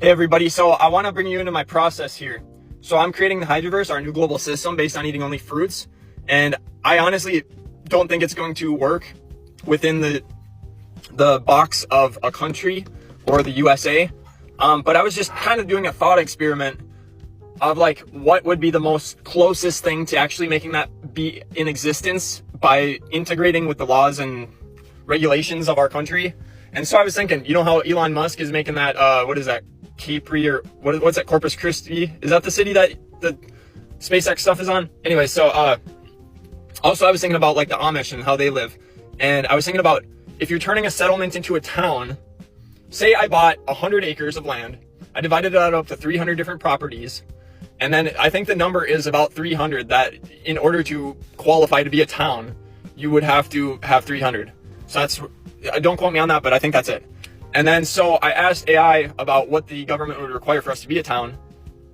Hey everybody, so I want to bring you into my process here. So I'm creating the Hydroverse, our new global system based on eating only fruits. And I honestly don't think it's going to work within the box of a country or the USA. But I was just kind of doing a thought experiment of like what would be the most closest thing to actually making that be in existence by integrating with the laws and regulations of our country. And so I was thinking, you know how Elon Musk is making that, what is that, Capri, or what's that, Corpus Christi? Is that the city that the SpaceX stuff is on? Anyway, so also I was thinking about like the Amish and how they live. And I was thinking about if you're turning a settlement into a town, say I bought 100 acres of land, I divided it up to 300 different properties, and then I think the number is about 300, that in order to qualify to be a town, you would have to have 300. So that's, don't quote me on that, but I think that's it. And then so I asked AI about what the government would require for us to be a town.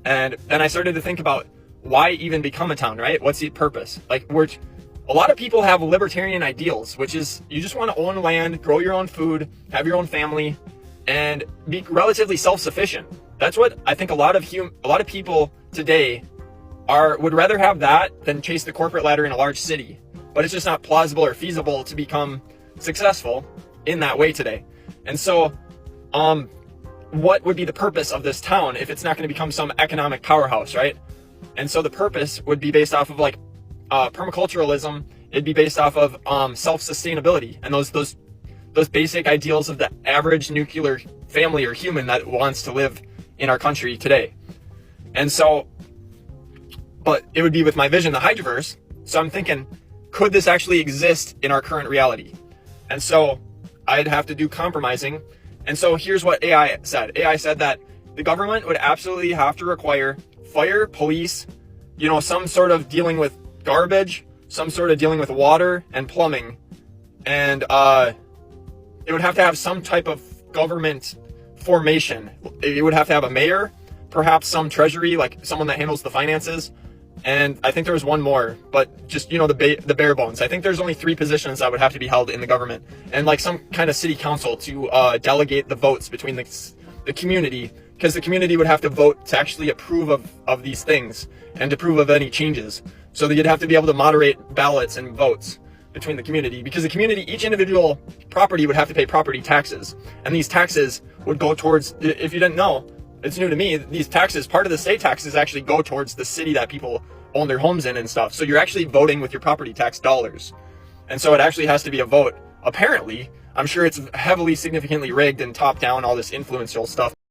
And then I started to think about why even become a town, right? What's the purpose? Like a lot of people have libertarian ideals, which is you just want to own land, grow your own food, have your own family, and be relatively self-sufficient. That's what I think a lot of people today would rather have that than chase the corporate ladder in a large city. But it's just not plausible or feasible to become successful in that way today. And so, what would be the purpose of this town if it's not going to become some economic powerhouse, right? And so the purpose would be based off of like permaculturalism. It'd be based off of self-sustainability and those basic ideals of the average nuclear family or human that wants to live in our country today. And so, but it would be with my vision, the Hydroverse. So I'm thinking, could this actually exist in our current reality? And so I'd have to do compromising. And so here's what AI said. AI said that the government would absolutely have to require fire, police, some sort of dealing with garbage, some sort of dealing with water and plumbing. And it would have to have some type of government formation. It would have to have a mayor, perhaps some treasury, like someone that handles the finances. And I think there was one more, but just, the bare bones. I think there's only 3 positions that would have to be held in the government, and like some kind of city council to delegate the votes between the community, because the community would have to vote to actually approve of these things and to approve of any changes. So that you'd have to be able to moderate ballots and votes between the community, because the community, each individual property would have to pay property taxes. And these taxes would go towards, if you didn't know, it's new to me, these taxes, part of the state taxes actually go towards the city that people own their homes in and stuff. So you're actually voting with your property tax dollars. And so it actually has to be a vote. Apparently, I'm sure it's heavily significantly rigged and top down, all this influential stuff.